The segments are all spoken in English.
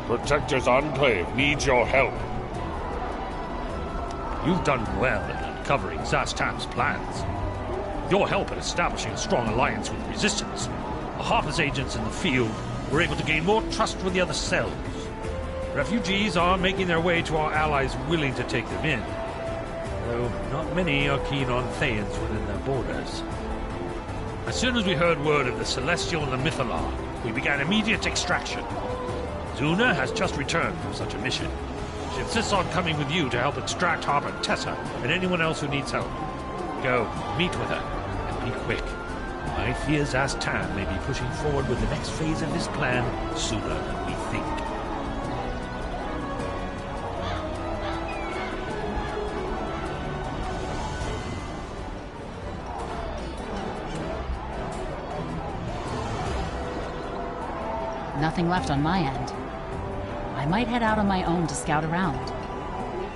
Protector's Enclave needs your help. You've done well in uncovering Zastam's plans. With your help in establishing a strong alliance with Resistance, the Harper's agents in the field were able to gain more trust with the other cells. Refugees are making their way to our allies willing to take them in, though not many are keen on Thayans within their borders. As soon as we heard word of the Celestial and the Mythalar, we began immediate extraction. Zuna has just returned from such a mission. She insists on coming with you to help extract Harper, Tessa, and anyone else who needs help. Go, meet with her, and be quick. I fear Zastam may be pushing forward with the next phase of his plan sooner than we think. Nothing left on my end. I might head out on my own to scout around.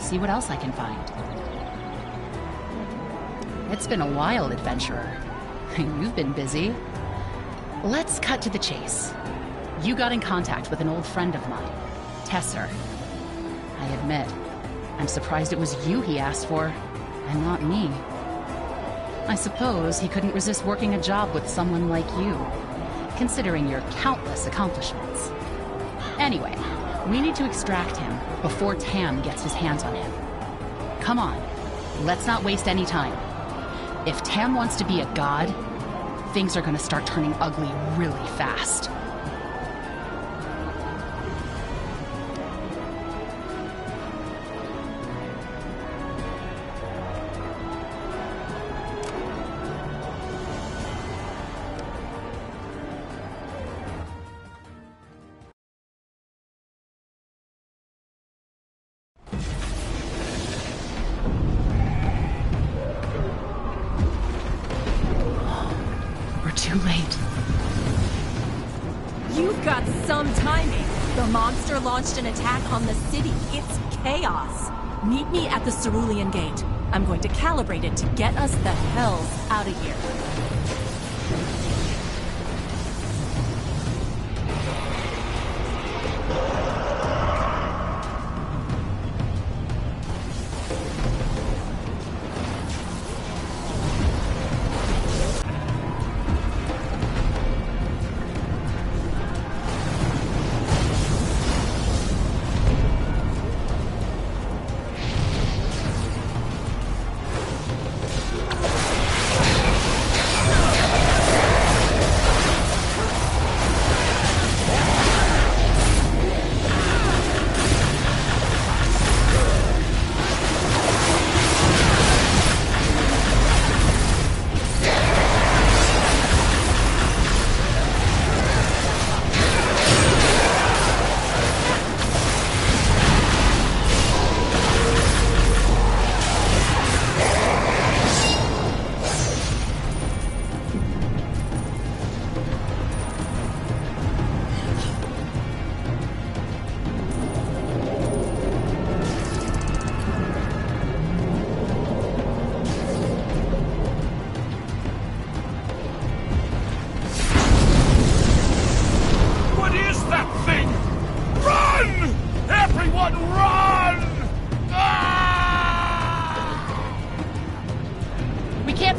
See what else I can find. It's been a while, adventurer. You've been busy. Let's cut to the chase. You got in contact with an old friend of mine, Tesser. I admit, I'm surprised it was you he asked for, and not me. I suppose he couldn't resist working a job with someone like you, considering your countless accomplishments. Anyway, we need to extract him before Tam gets his hands on him. Come on, let's not waste any time. If Tam wants to be a god, things are gonna start turning ugly really fast. Too late. You've got some timing. The monster launched an attack on the city. It's chaos. Meet me at the Cerulean Gate. I'm going to calibrate it to get us the hells out of here.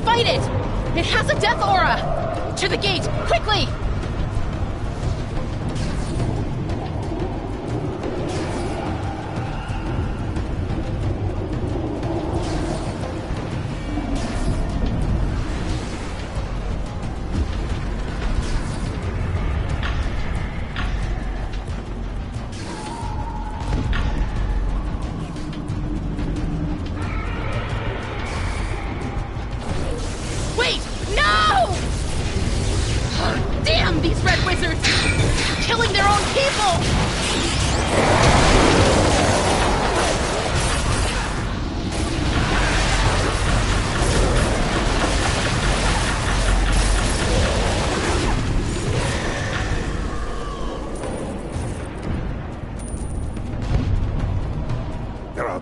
Fight it! It has a death aura! To the gate, quickly!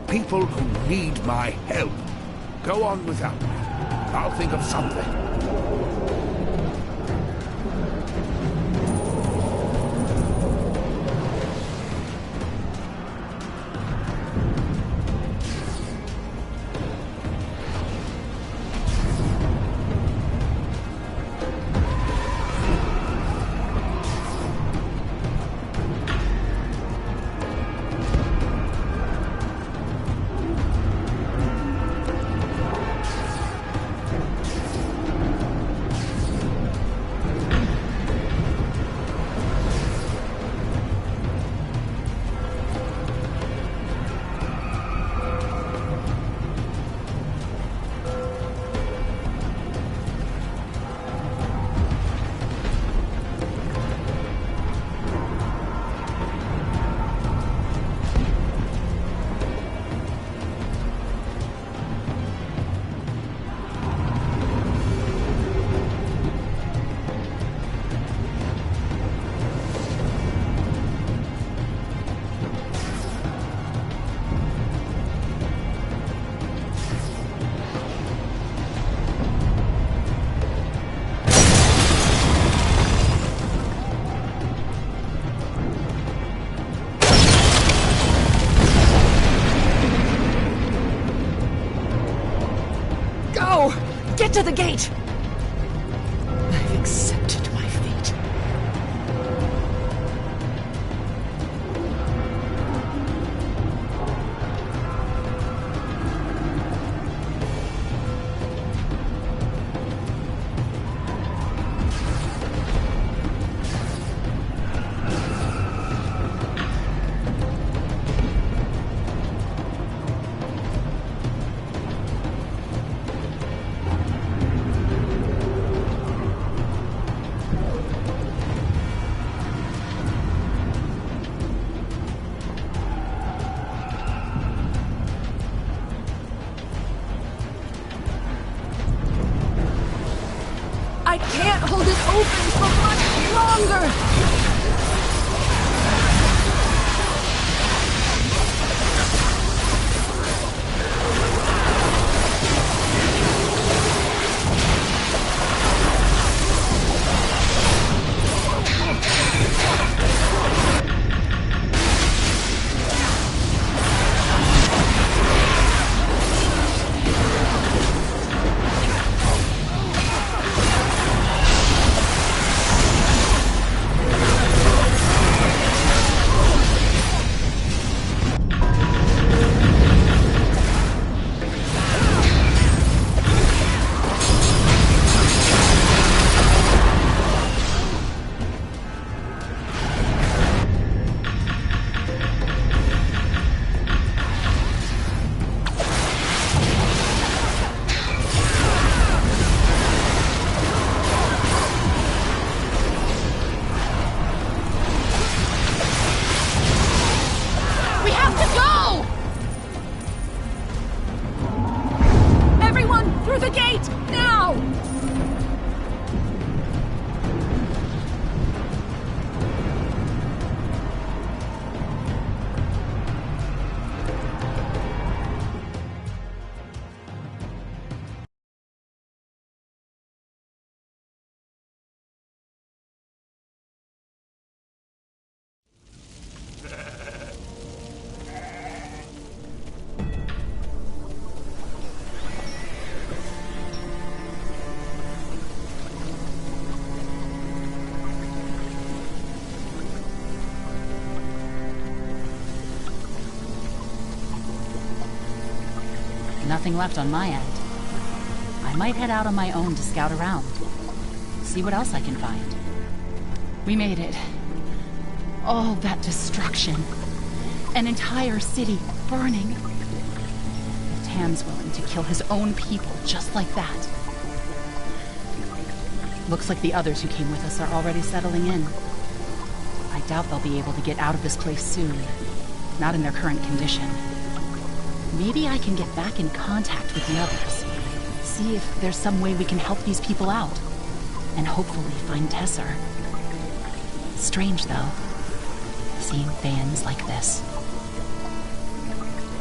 People who need my help. Go on without me. I'll think of something. Get to the gate! I've accepted my fate. I can't hold it open for much longer! Nothing left on my end. I might head out on my own to scout around. See what else I can find. We made it. All that destruction. An entire city burning. Tam's willing to kill his own people just like that. Looks like the others who came with us are already settling in. I doubt they'll be able to get out of this place soon. Not in their current condition. Maybe I can get back in contact with the others. See if there's some way we can help these people out. And hopefully find Tesser. Strange, though. Seeing fans like this.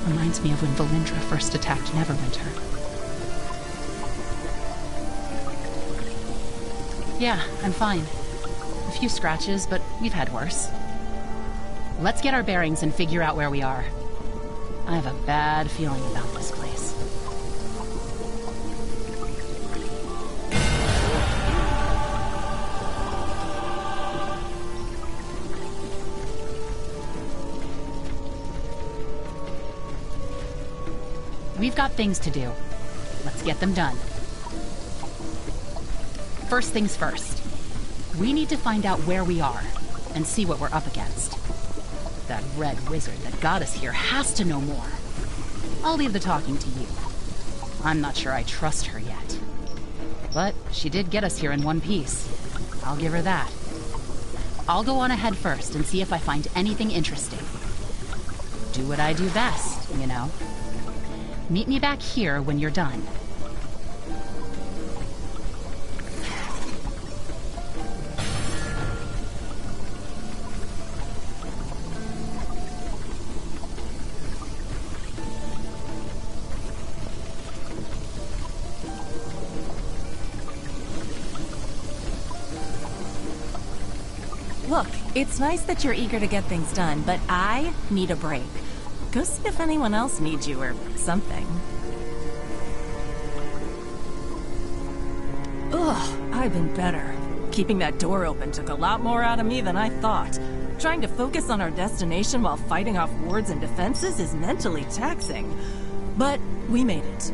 Reminds me of when Valindra first attacked Neverwinter. Yeah, I'm fine. A few scratches, but we've had worse. Let's get our bearings and figure out where we are. I have a bad feeling about this place. We've got things to do. Let's get them done. First things first. We need to find out where we are and see what we're up against. That red wizard that got us here has to know more. I'll leave the talking to you. I'm not sure I trust her yet. But she did get us here in one piece. I'll give her that. I'll go on ahead first and see if I find anything interesting. Do what I do best, you know. Meet me back here when you're done. Look, it's nice that you're eager to get things done, but I need a break. Go see if anyone else needs you or something. I've been better. Keeping that door open took a lot more out of me than I thought. Trying to focus on our destination while fighting off wards and defenses is mentally taxing. But we made it.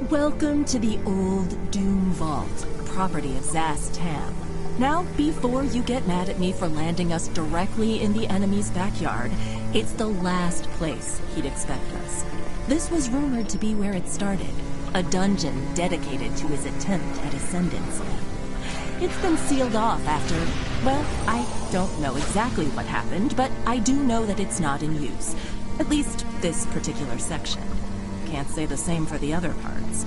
Welcome to the old Doom Vault, property of Zast Tam. Now, before you get mad at me for landing us directly in the enemy's backyard, it's the last place he'd expect us. This was rumored to be where it started, a dungeon dedicated to his attempt at ascendancy. It's been sealed off after, well, I don't know exactly what happened, but I do know that it's not in use. At least this particular section. Can't say the same for the other parts.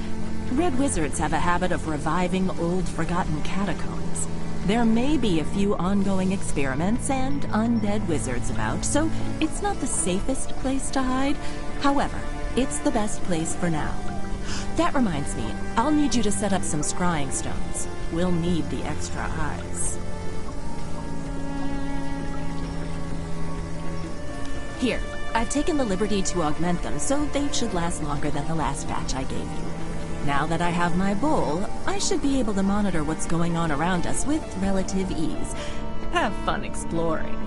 Red Wizards have a habit of reviving old forgotten catacombs. There may be a few ongoing experiments and undead wizards about, so it's not the safest place to hide. However, it's the best place for now. That reminds me, I'll need you to set up some scrying stones. We'll need the extra eyes. Here, I've taken the liberty to augment them, so they should last longer than the last batch I gave you. Now that I have my bowl, I should be able to monitor what's going on around us with relative ease. Have fun exploring.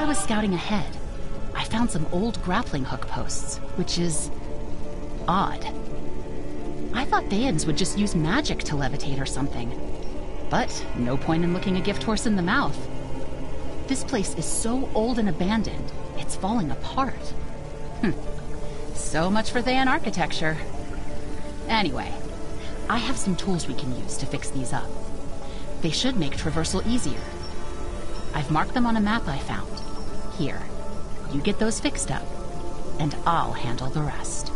was scouting ahead, I found some old grappling hook posts, which is odd. I thought Théans would just use magic to levitate or something. But no point in looking a gift horse in the mouth. This place is so old and abandoned, it's falling apart. So much for Théan architecture. Anyway, I have some tools we can use to fix these up. They should make traversal easier. I've marked them on a map I found. Here, you get those fixed up, and I'll handle the rest.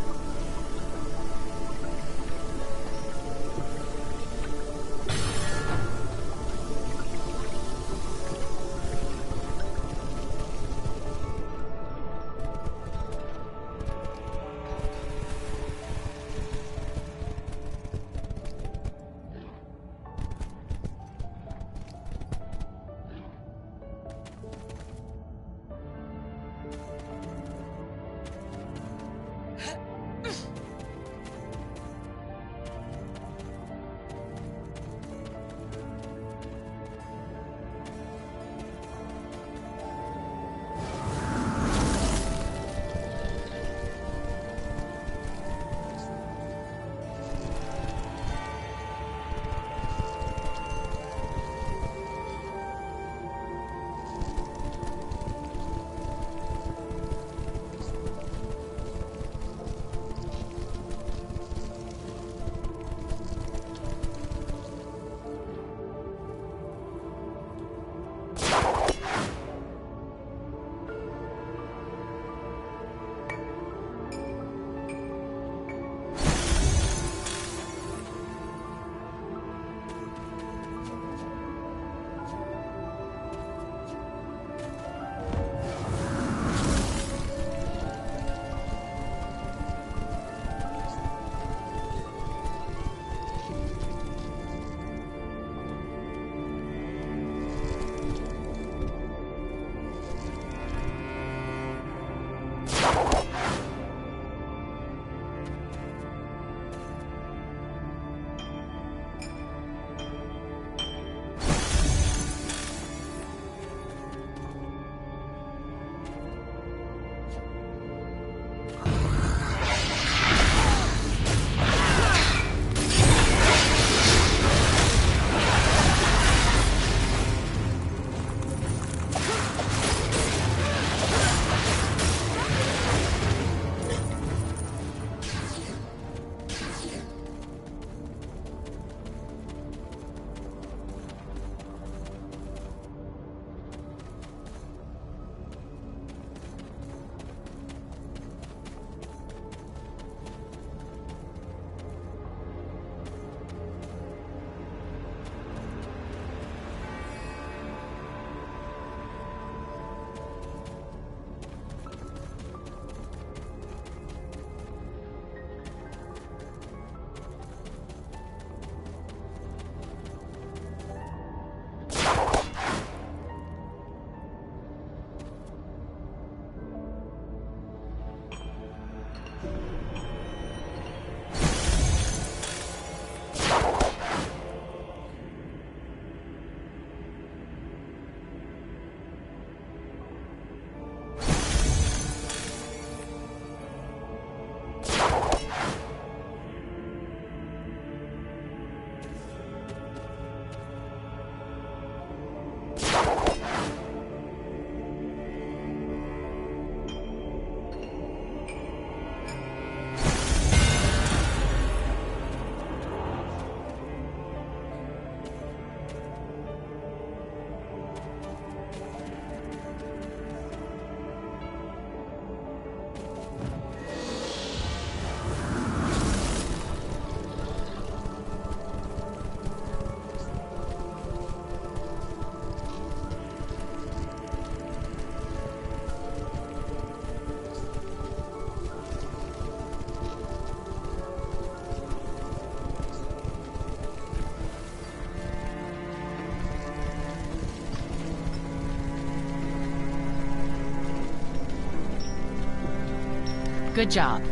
Good job.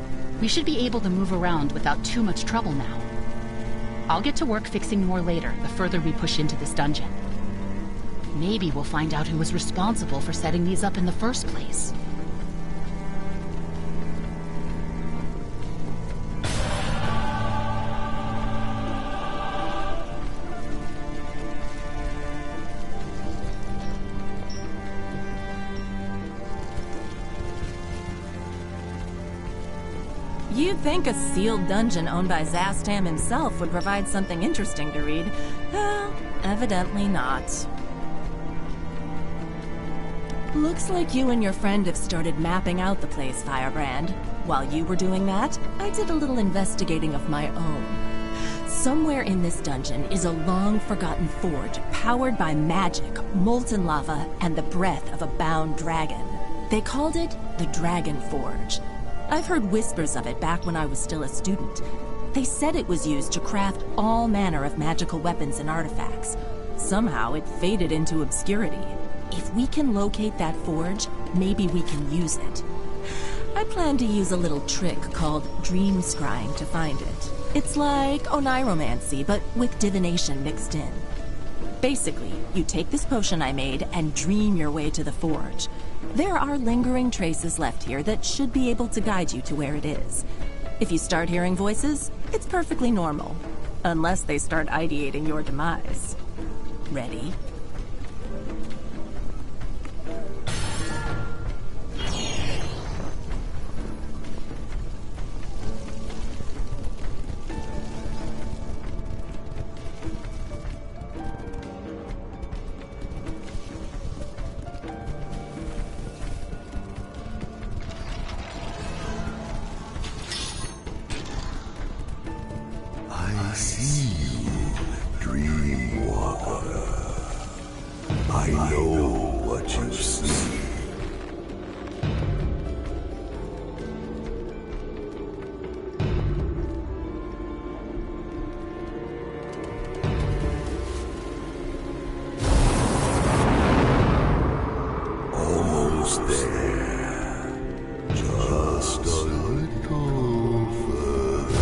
We should be able to move around without too much trouble now. I'll get to work fixing more later, the further we push into this dungeon. Maybe we'll find out who was responsible for setting these up in the first place. You'd think a sealed dungeon owned by Zastam himself would provide something interesting to read. Well, evidently not. Looks like you and your friend have started mapping out the place, Firebrand. While you were doing that, I did a little investigating of my own. Somewhere in this dungeon is a long-forgotten forge powered by magic, molten lava, and the breath of a bound dragon. They called it the Dragon Forge. I've heard whispers of it back when I was still a student. They said it was used to craft all manner of magical weapons and artifacts. Somehow it faded into obscurity. If we can locate that forge, maybe we can use it. I plan to use a little trick called dream scrying to find it. It's like oniromancy, but with divination mixed in. Basically, you take this potion I made and dream your way to the forge. There are lingering traces left here that should be able to guide you to where it is. If you start hearing voices, it's perfectly normal. Unless they start ideating your demise. Ready? I see you, Dreamwalker. I know what you see. Almost there. Just a little further.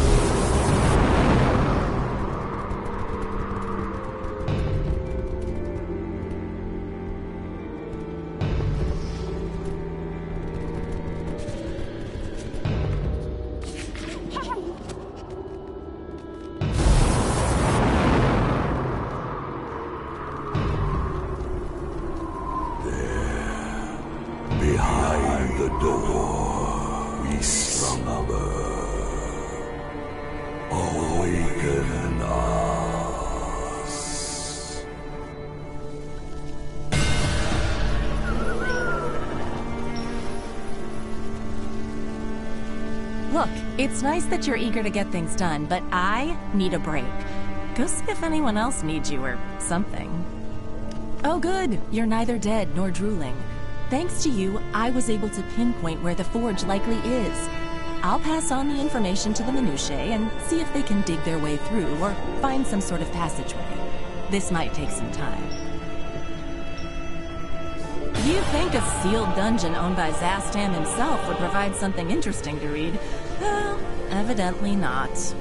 Behind the door, we slumber. Awaken us. Look, it's nice that you're eager to get things done, but I need a break. Go see if anyone else needs you or something. Oh good, you're neither dead nor drooling. Thanks to you, I was able to pinpoint where the forge likely is. I'll pass on the information to the minutiae and see if they can dig their way through or find some sort of passageway. This might take some time. You'd think a sealed dungeon owned by Zastam himself would provide something interesting to read. Well, evidently not.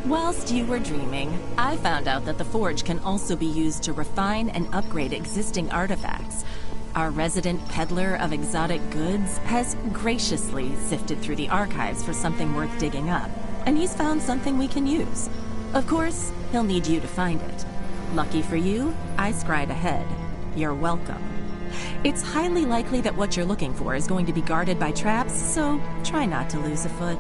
Whilst you were dreaming, I found out that the forge can also be used to refine and upgrade existing artifacts. Our resident peddler of exotic goods has graciously sifted through the archives for something worth digging up, and he's found something we can use. Of course, he'll need you to find it. Lucky for you, I scried ahead. You're welcome. It's highly likely that what you're looking for is going to be guarded by traps, so try not to lose a foot.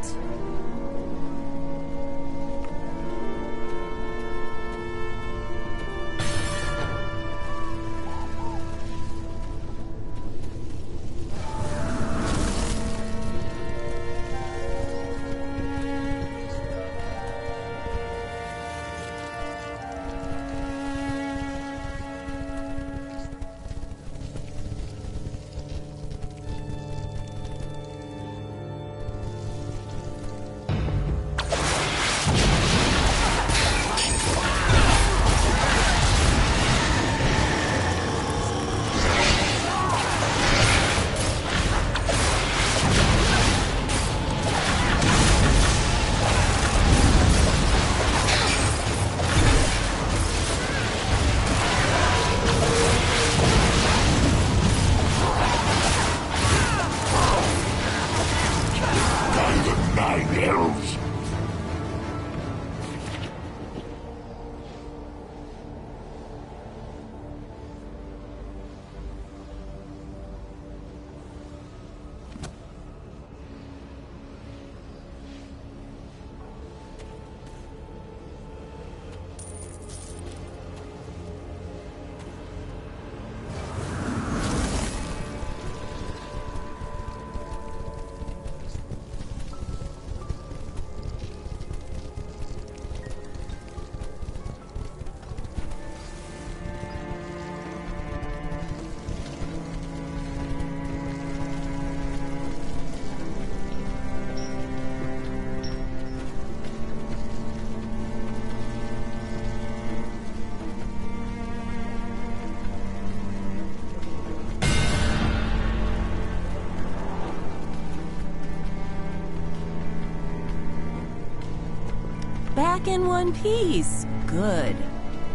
back in one piece. Good.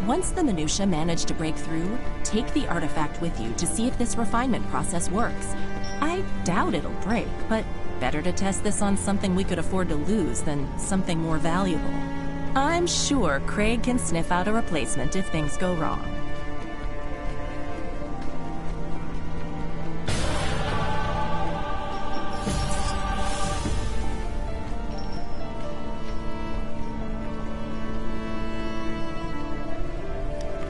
Once the minutia manage to break through, take the artifact with you to see if this refinement process works. I doubt it'll break, but better to test this on something we could afford to lose than something more valuable. I'm sure Craig can sniff out a replacement if things go wrong.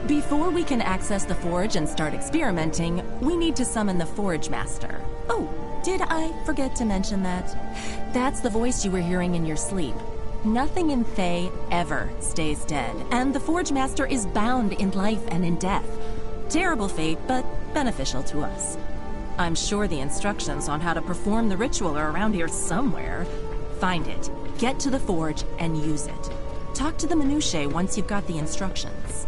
Before we can access the Forge and start experimenting, we need to summon the Forge Master. Oh, did I forget to mention that? That's the voice you were hearing in your sleep. Nothing in Thay ever stays dead, and the Forge Master is bound in life and in death. Terrible fate, but beneficial to us. I'm sure the instructions on how to perform the ritual are around here somewhere. Find it, get to the Forge, and use it. Talk to the minutiae once you've got the instructions.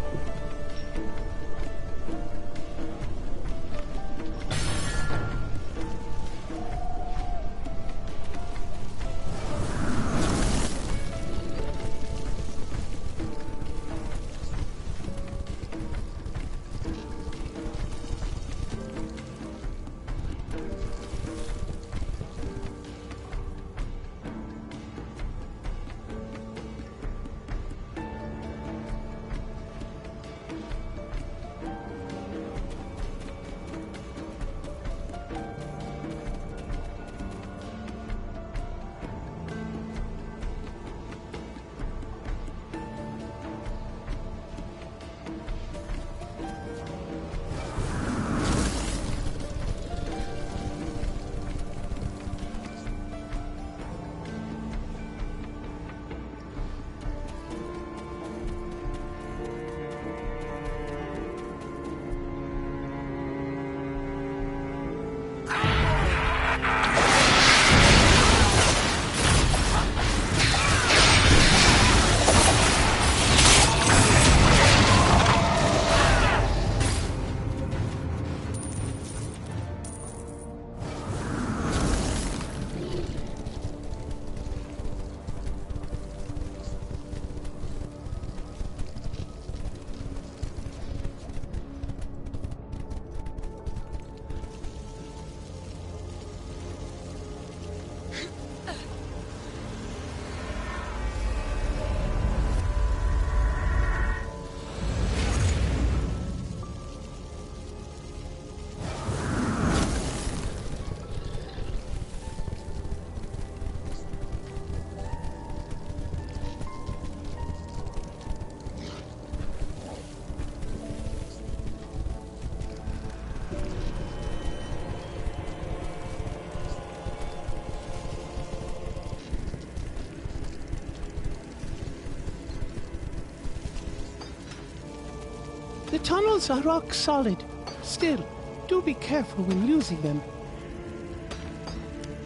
The tunnels are rock solid. Still, do be careful when using them.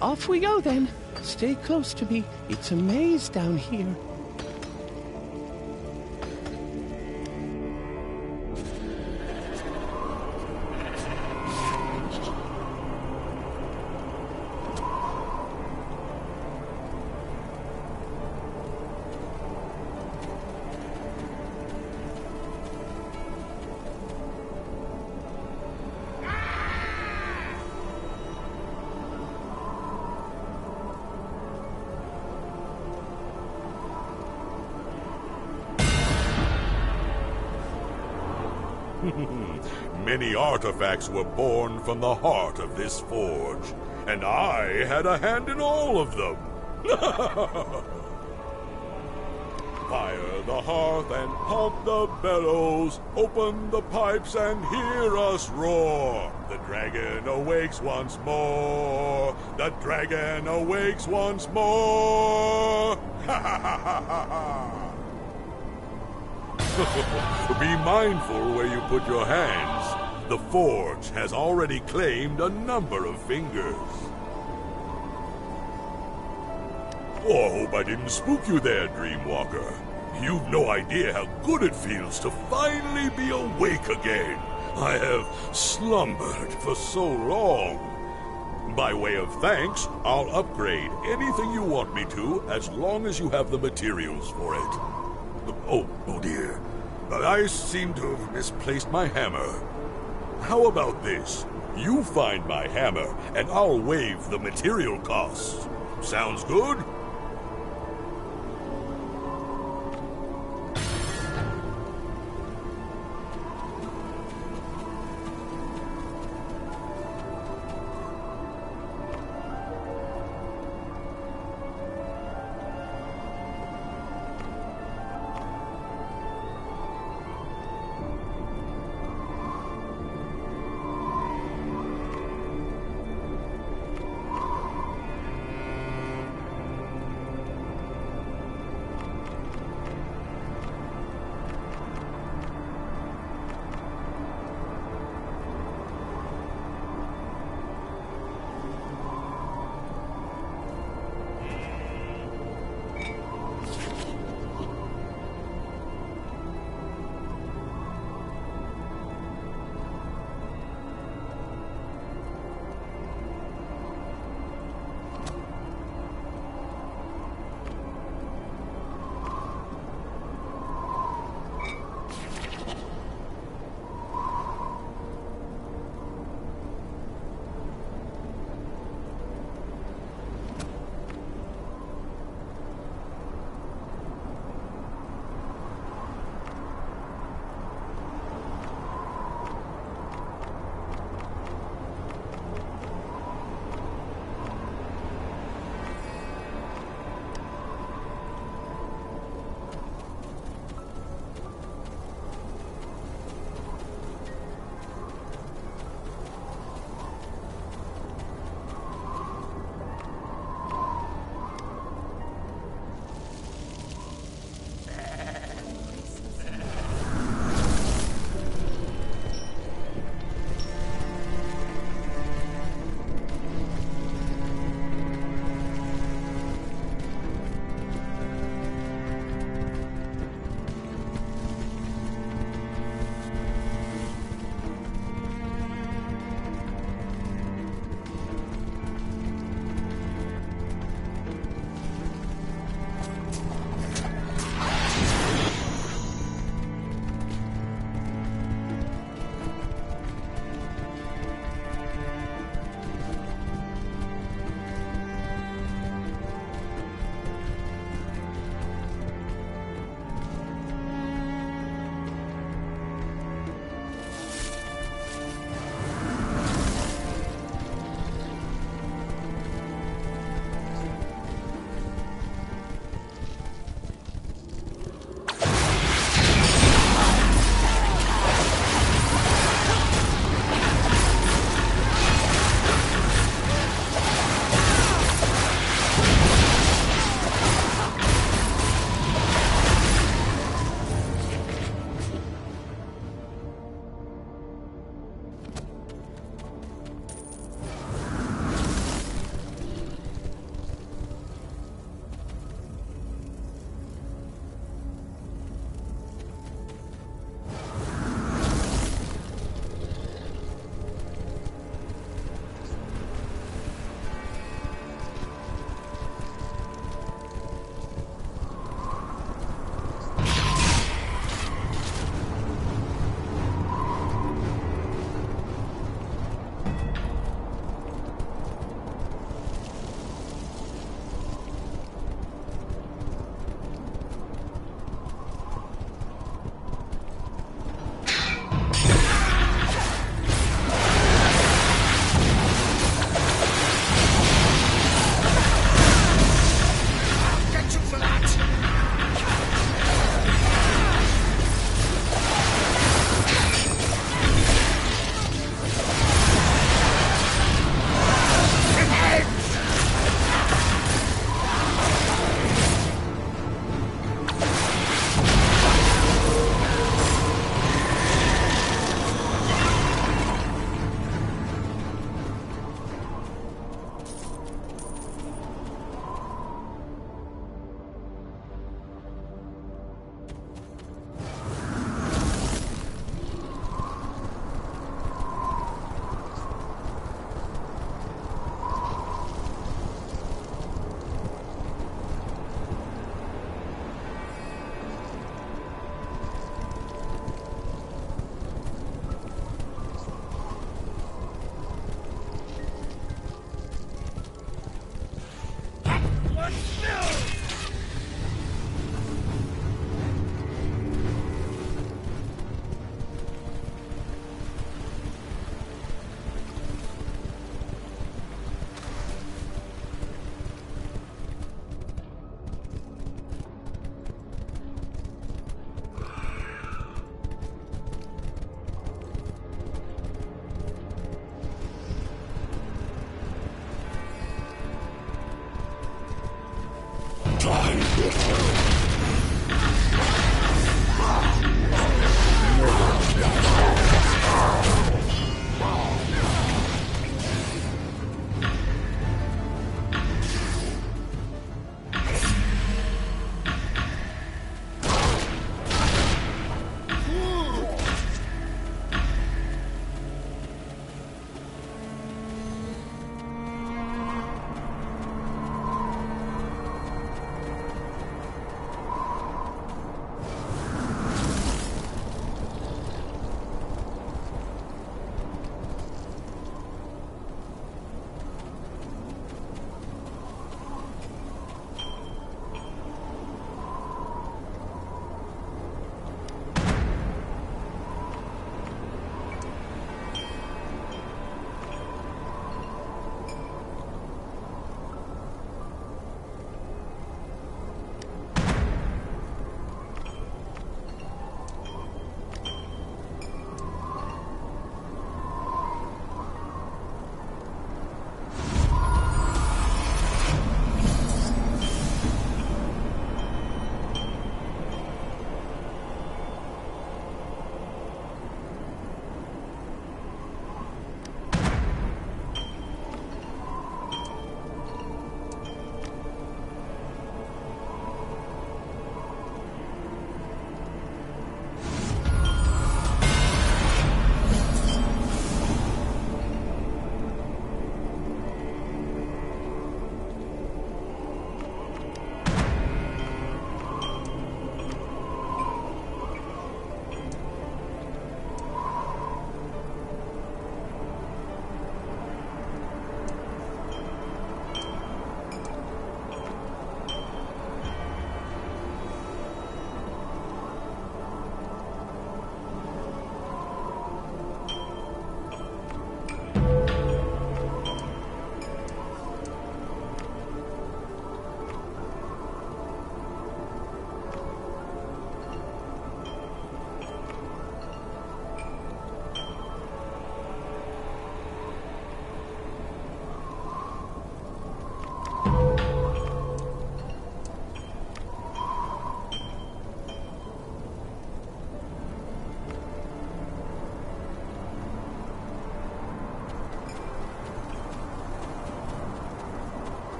Off we go then. Stay close to me. It's a maze down here. Many artifacts were born from the heart of this forge, and I had a hand in all of them. Fire the hearth and pump the bellows, open the pipes and hear us roar. The dragon awakes once more. The dragon awakes once more. Ha ha ha ha ha ha. Be mindful where you put your hands. The forge has already claimed a number of fingers. Oh, I hope I didn't spook you there, Dreamwalker. You've no idea how good it feels to finally be awake again. I have slumbered for so long. By way of thanks, I'll upgrade anything you want me to as long as you have the materials for it. Oh dear. I seem to have misplaced my hammer. How about this? You find my hammer, and I'll waive the material costs. Sounds good?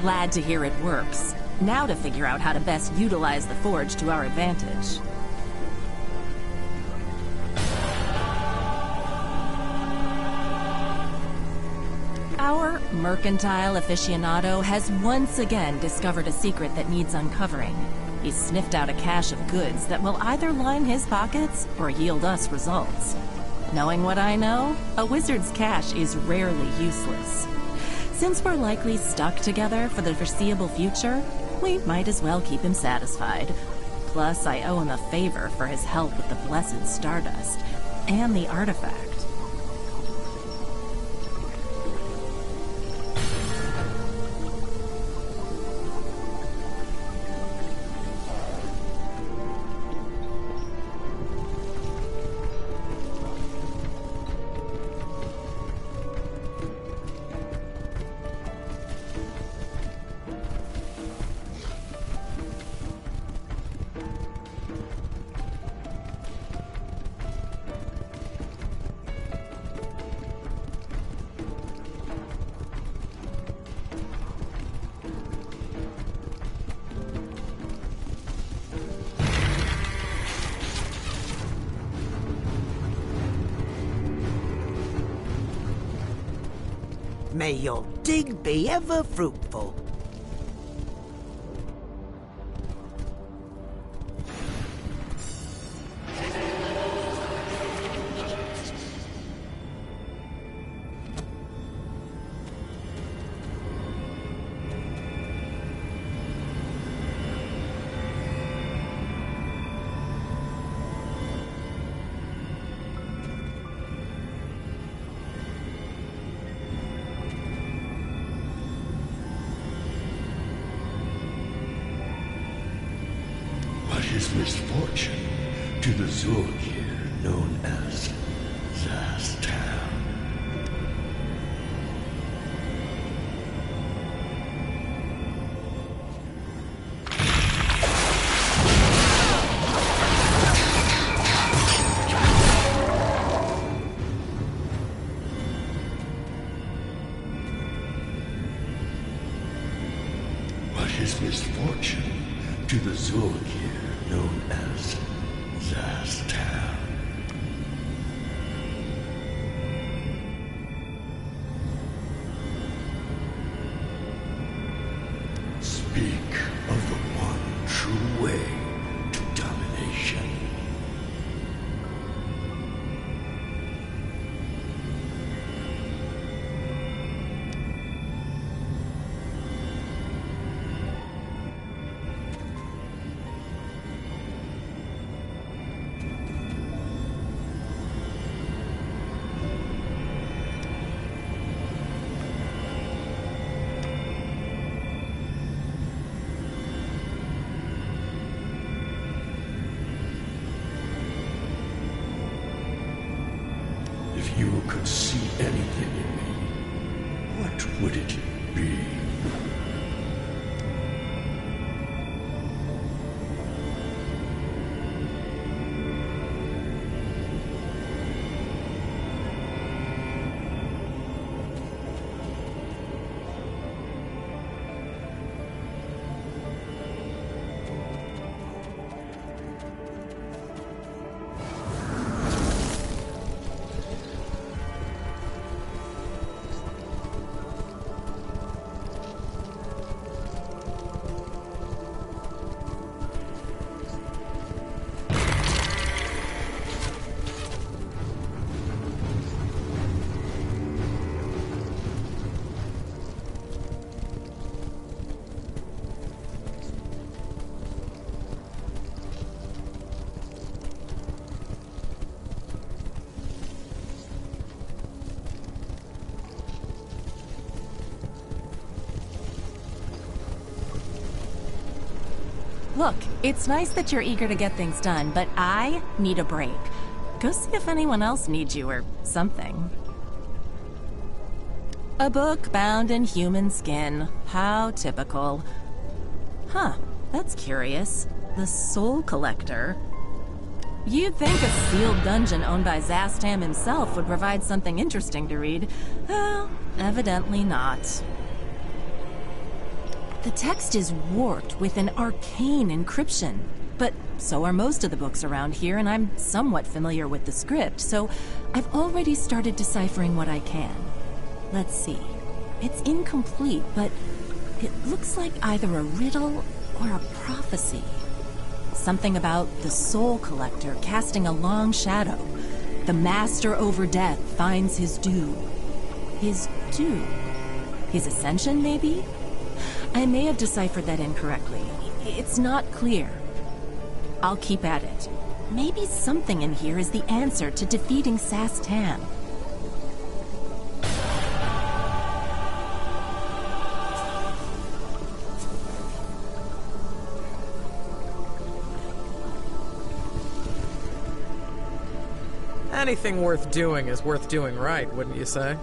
Glad to hear it works. Now to figure out how to best utilize the forge to our advantage. Our mercantile aficionado has once again discovered a secret that needs uncovering. He's sniffed out a cache of goods that will either line his pockets or yield us results. Knowing what I know, a wizard's cache is rarely useless. Since we're likely stuck together for the foreseeable future, we might as well keep him satisfied. Plus, I owe him a favor for his help with the Blessed Stardust and the artifact. may your dig be ever fruitful. His misfortune to the Zurg here known as Zastam. But his misfortune to the Zurg here known as Zastam. Speak of the one true way to domination. If you could see anything in me, what would it be? Look, it's nice that you're eager to get things done, but I need a break. Go see if anyone else needs you or something. A book bound in human skin. How typical. Huh, that's curious. The Soul Collector. You'd think a sealed dungeon owned by Zastam himself would provide something interesting to read. Well, evidently not. The text is warped with an arcane encryption, but so are most of the books around here, and I'm somewhat familiar with the script, so I've already started deciphering what I can. Let's see. It's incomplete, but it looks like either a riddle or a prophecy. Something about the Soul Collector casting a long shadow. The master over death finds his due. His due? His ascension, maybe? I may have deciphered that incorrectly. It's not clear. I'll keep at it. Maybe something in here is the answer to defeating Zastam. Anything worth doing is worth doing right, wouldn't you say?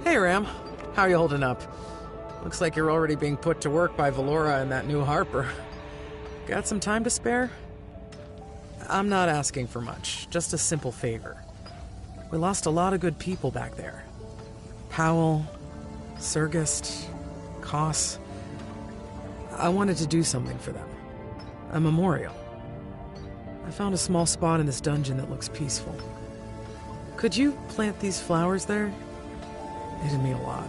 Hey, Ram. How you holding up? Looks like you're already being put to work by Valora and that new Harper. Got some time to spare? I'm not asking for much, just a simple favor. We lost a lot of good people back there. Powell, Sergist, Koss. I wanted to do something for them. A memorial. I found a small spot in this dungeon that looks peaceful. Could you plant these flowers there? It'd mean a lot.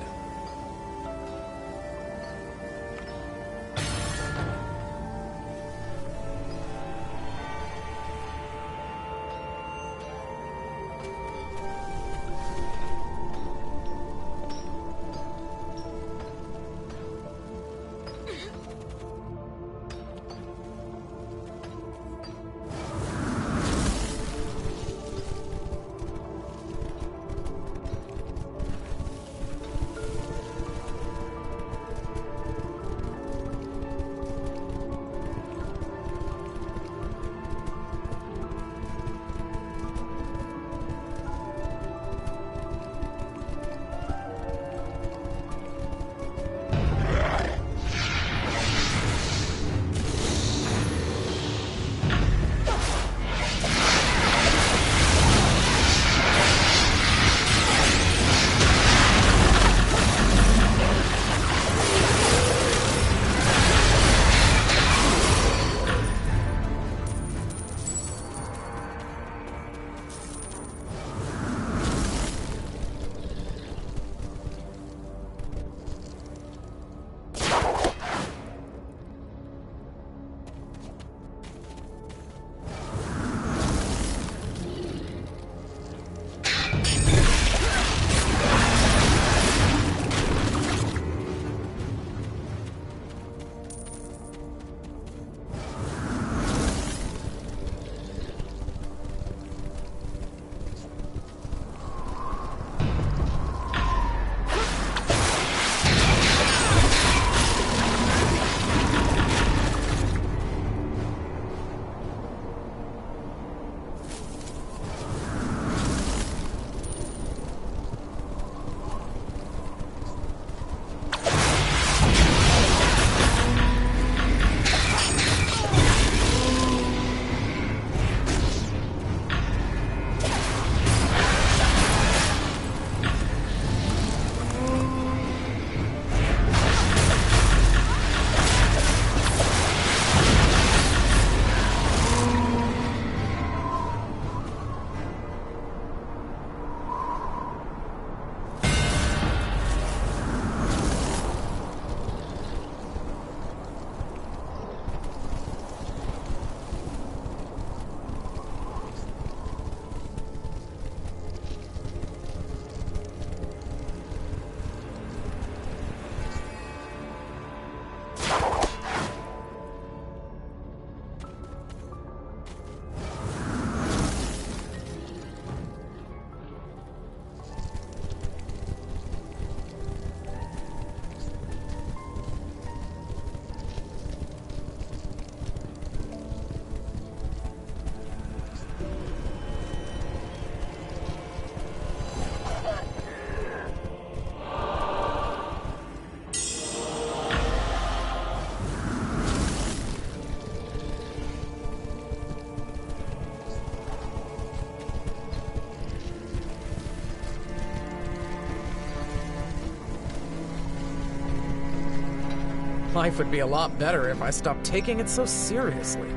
Life would be a lot better if I stopped taking it so seriously.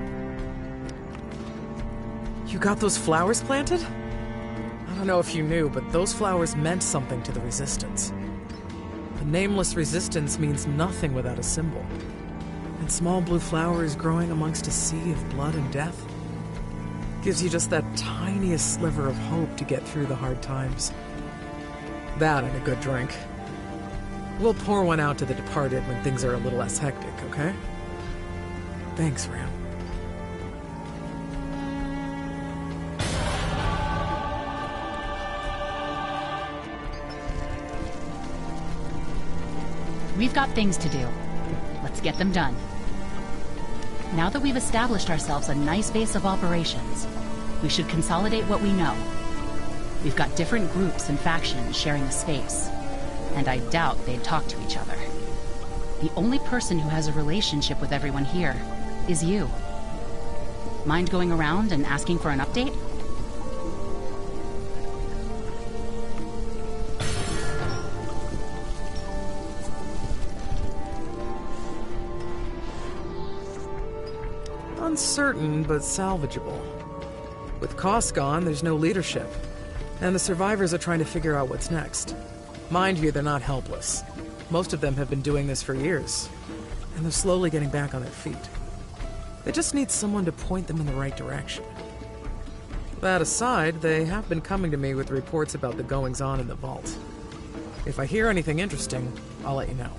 You got those flowers planted? I don't know if you knew, but those flowers meant something to the Resistance. The nameless Resistance means nothing without a symbol. And small blue flowers growing amongst a sea of blood and death gives you just that tiniest sliver of hope to get through the hard times. That and a good drink. We'll pour one out to the departed when things are a little less hectic, okay? Thanks, Ram. We've got things to do. Let's get them done. Now that we've established ourselves a nice base of operations, we should consolidate what we know. We've got different groups and factions sharing the space, and I doubt they'd talk to each other. The only person who has a relationship with everyone here is you. Mind going around and asking for an update? Uncertain, but salvageable. With costs gone, there's no leadership. And the survivors are trying to figure out what's next. Mind you, they're not helpless. Most of them have been doing this for years, and they're slowly getting back on their feet. They just need someone to point them in the right direction. That aside, they have been coming to me with reports about the goings-on in the vault. If I hear anything interesting, I'll let you know.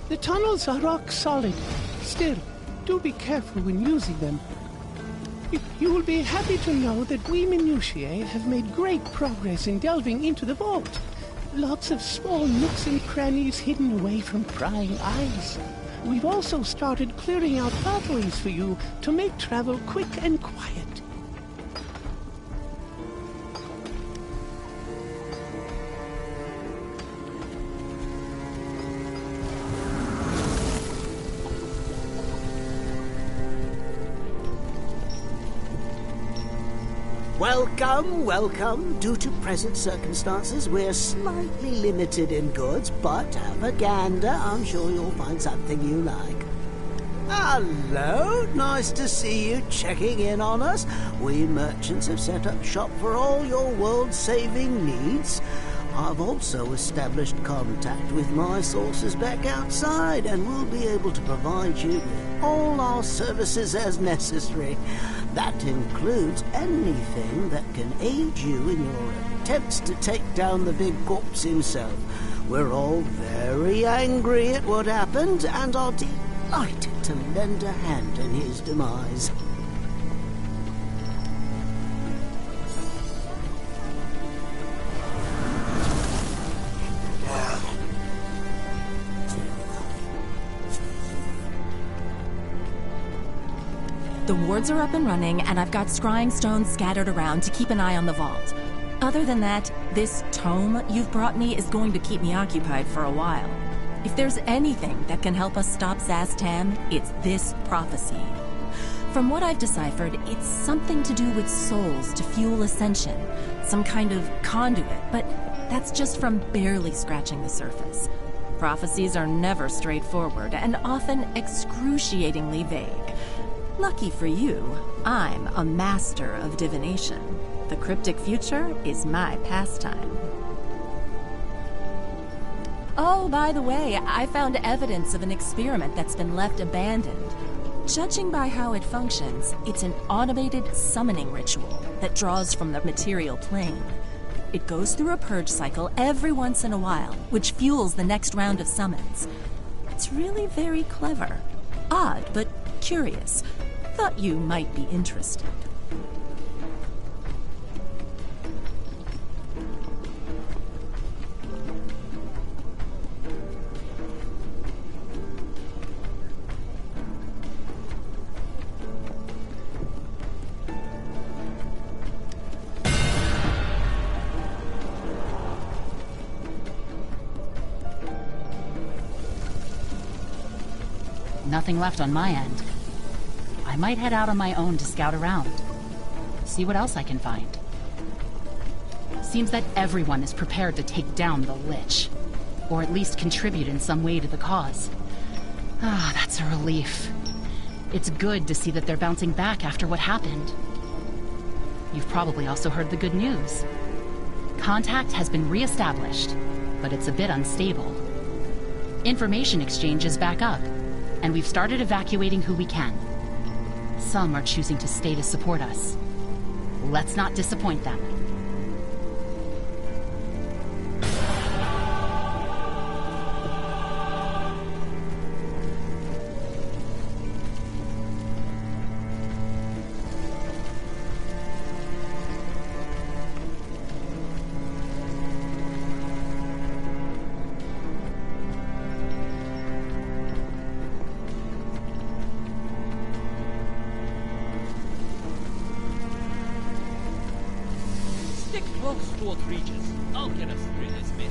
The tunnels are rock solid. Still, do be careful when using them. You will be happy to know that we minutiae have made great progress in delving into the vault. Lots of small nooks and crannies hidden away from prying eyes. We've also started clearing out pathways for you to make travel quick and quiet. Welcome, welcome. Due to present circumstances, we're slightly limited in goods, but have a gander. I'm sure you'll find something you like. Hello, nice to see you checking in on us. We merchants have set up shop for all your world-saving needs. I've also established contact with my sources back outside, and we'll be able to provide you with all our services as necessary. That includes anything that can aid you in your attempts to take down the big corpse himself. We're all very angry at what happened and are delighted to lend a hand in his demise. The wards are up and running, and I've got scrying stones scattered around to keep an eye on the vault. Other than that, this tome you've brought me is going to keep me occupied for a while. If there's anything that can help us stop Zastam, it's this prophecy. From what I've deciphered, it's something to do with souls to fuel ascension, some kind of conduit, but that's just from barely scratching the surface. Prophecies are never straightforward and often excruciatingly vague. Lucky for you, I'm a master of divination. The cryptic future is my pastime. Oh, by the way, I found evidence of an experiment that's been left abandoned. Judging by how it functions, it's an automated summoning ritual that draws from the material plane. It goes through a purge cycle every once in a while, which fuels the next round of summons. It's really very clever. Odd, but curious. Thought you might be interested. Nothing left on my end. I might head out on my own to scout around. See what else I can find. Seems that everyone is prepared to take down the Lich. Or at least contribute in some way to the cause. Ah, that's a relief. It's good to see that they're bouncing back after what happened. You've probably also heard the good news. Contact has been re-established, but it's a bit unstable. Information exchange is back up, and we've started evacuating who we can. Some are choosing to stay to support us. Let's not disappoint them. Stick close towards Regis. I'll get us through this, mate.